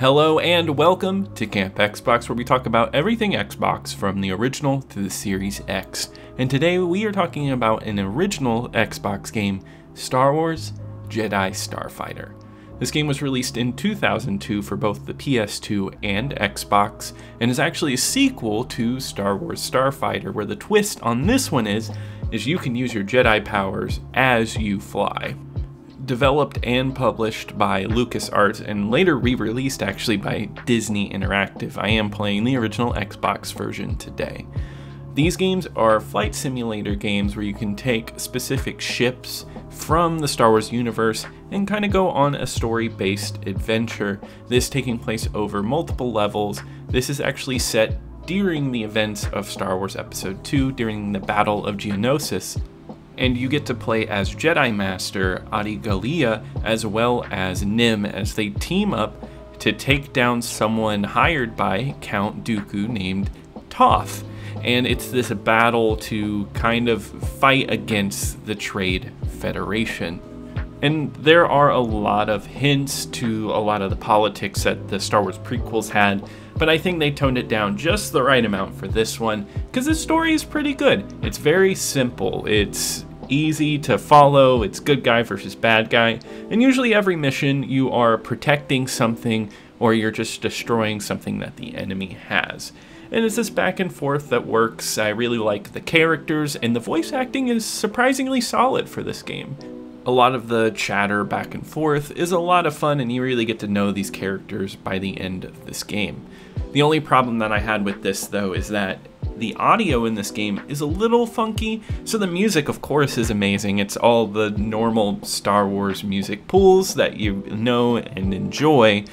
Hello and welcome to Camp Xbox, where we talk about everything Xbox from the original to the Series X. And today we are talking about an original Xbox game, Star Wars Jedi Starfighter. This game was released in 2002 for both the PS2 and Xbox, and is actually a sequel to Star Wars Starfighter, where the twist on this one is you can use your Jedi powers as you fly. Developed and published by LucasArts and later re-released actually by Disney Interactive. I am playing the original Xbox version today. These games are flight simulator games where you can take specific ships from the Star Wars universe and kind of go on a story-based adventure, this taking place over multiple levels. This is actually set during the events of Star Wars Episode 2 during the Battle of Geonosis. And you get to play as Jedi Master Adi Gallia as well as Nim as they team up to take down someone hired by Count Dooku named Toth. And it's this battle to kind of fight against the Trade Federation. And there are a lot of hints to a lot of the politics that the Star Wars prequels had, but I think they toned it down just the right amount for this one, because the story is pretty good. It's very simple, it's easy to follow, it's good guy versus bad guy, and usually every mission you are protecting something or you're just destroying something that the enemy has. And it's this back and forth that works. I really like the characters, and the voice acting is surprisingly solid for this game. A lot of the chatter back and forth is a lot of fun, and you really get to know these characters by the end of this game. The only problem that I had with this, though, is that the audio in this game is a little funky. So the music, of course, is amazing. It's all the normal Star Wars music pools that you know and enjoy,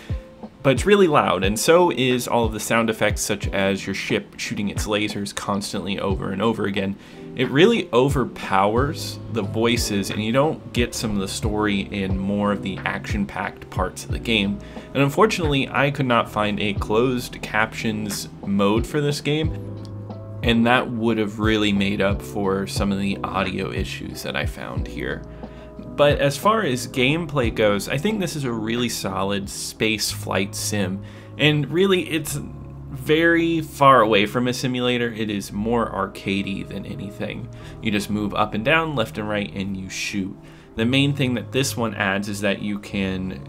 but it's really loud, and so is all of the sound effects, such as your ship shooting its lasers constantly over and over again. It really overpowers the voices, and you don't get some of the story in more of the action-packed parts of the game. And unfortunately, I could not find a closed captions mode for this game, and that would have really made up for some of the audio issues that I found here. But as far as gameplay goes, I think this is a really solid space flight sim, and really it's very far away from a simulator. It is more arcadey than anything. You just move up and down, left and right, and you shoot. The main thing that this one adds is that you can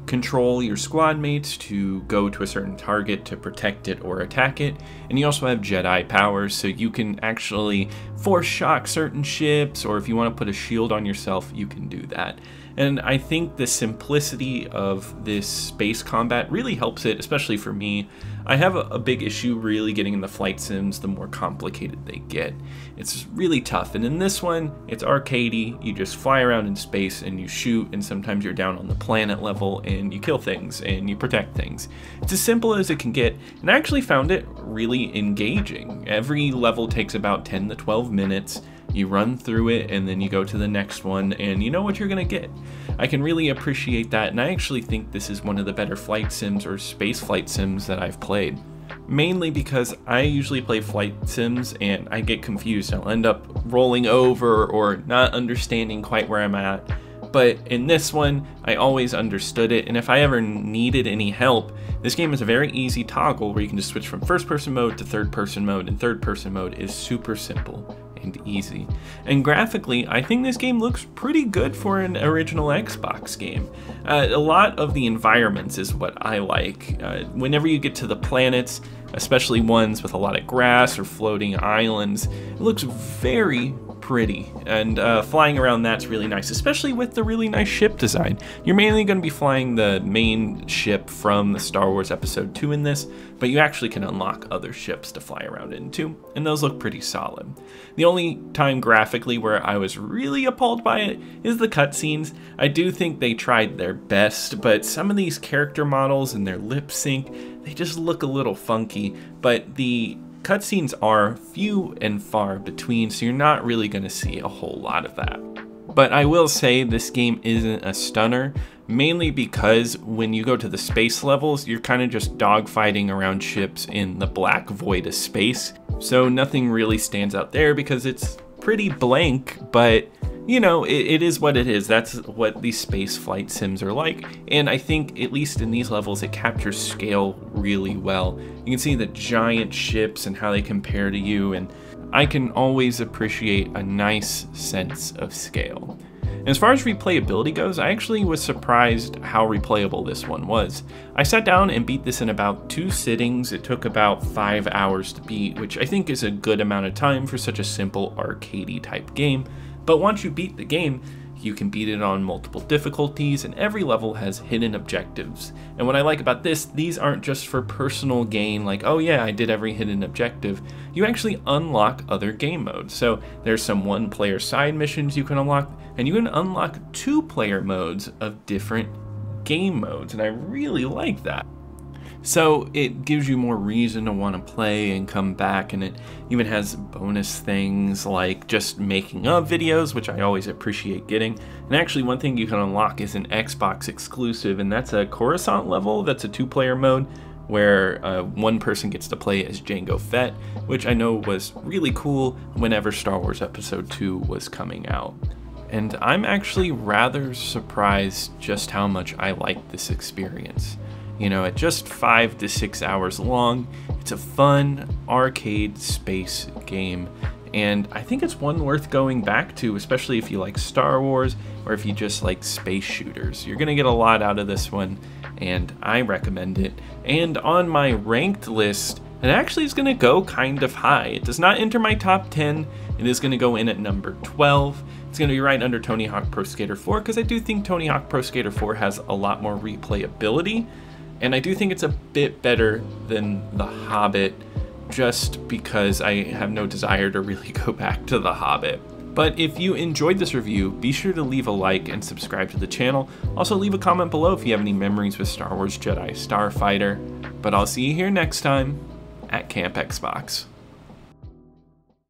control your squad mates to go to a certain target to protect it or attack it, and you also have Jedi powers, so you can actually force shock certain ships, or if you want to put a shield on yourself, you can do that. And I think the simplicity of this space combat really helps it, especially for me. I have a big issue really getting in the flight sims the more complicated they get. It's really tough, and in this one, it's arcadey. You just fly around in space and you shoot, and sometimes you're down on the planet level and you kill things and you protect things. It's as simple as it can get, and I actually found it really engaging. Every level takes about 10 to 12 minutes. You run through it and then you go to the next one and you know what you're gonna get. I can really appreciate that, and I actually think this is one of the better flight sims or space flight sims that I've played. Mainly because I usually play flight sims and I get confused. I'll end up rolling over or not understanding quite where I'm at. But in this one, I always understood it, and if I ever needed any help, this game is a very easy toggle where you can just switch from first-person mode to third-person mode, and third-person mode is super simple and easy. And graphically, I think this game looks pretty good for an original Xbox game. A lot of the environments is what I like. Whenever you get to the planets, especially ones with a lot of grass or floating islands, it looks very pretty, and flying around that's really nice, especially with the really nice ship design. You're mainly going to be flying the main ship from the Star Wars Episode 2 in this, but you actually can unlock other ships to fly around into, and those look pretty solid. The only time graphically where I was really appalled by it is the cutscenes. I do think they tried their best, but some of these character models and their lip sync, they just look a little funky, but the cutscenes are few and far between, so you're not really going to see a whole lot of that. But I will say this game isn't a stunner, mainly because when you go to the space levels, you're kind of just dogfighting around ships in the black void of space. So nothing really stands out there because it's pretty blank, but you know, it is what it is. That's what these space flight sims are like. And I think, at least in these levels, it captures scale really well. You can see the giant ships and how they compare to you, and I can always appreciate a nice sense of scale. As far as replayability goes, I actually was surprised how replayable this one was. I sat down and beat this in about 2 sittings. It took about 5 hours to beat, which I think is a good amount of time for such a simple arcadey type game. But once you beat the game, you can beat it on multiple difficulties, and every level has hidden objectives. And what I like about this, these aren't just for personal gain, like, oh yeah, I did every hidden objective. You actually unlock other game modes. So there's some 1-player side missions you can unlock, and you can unlock 2-player modes of different game modes, and I really like that. So it gives you more reason to want to play and come back, and it even has bonus things like just making of videos, which I always appreciate getting. And actually one thing you can unlock is an Xbox exclusive, and that's a Coruscant level. That's a 2-player mode where one person gets to play as Jango Fett, which I know was really cool whenever Star Wars Episode 2 was coming out. And I'm actually rather surprised just how much I like this experience. You know, at just 5 to 6 hours long, it's a fun arcade space game, and I think it's one worth going back to, especially if you like Star Wars or if you just like space shooters. You're gonna get a lot out of this one, and I recommend it. And on my ranked list, it actually is gonna go kind of high. It does not enter my top 10. It is gonna go in at number 12. It's going to be right under Tony Hawk Pro Skater 4, because I do think Tony Hawk Pro Skater 4 has a lot more replayability, and I do think it's a bit better than The Hobbit, just because I have no desire to really go back to The Hobbit. But if you enjoyed this review, be sure to leave a like and subscribe to the channel. Also leave a comment below if you have any memories with Star Wars Jedi Starfighter. But I'll see you here next time at Camp Xbox.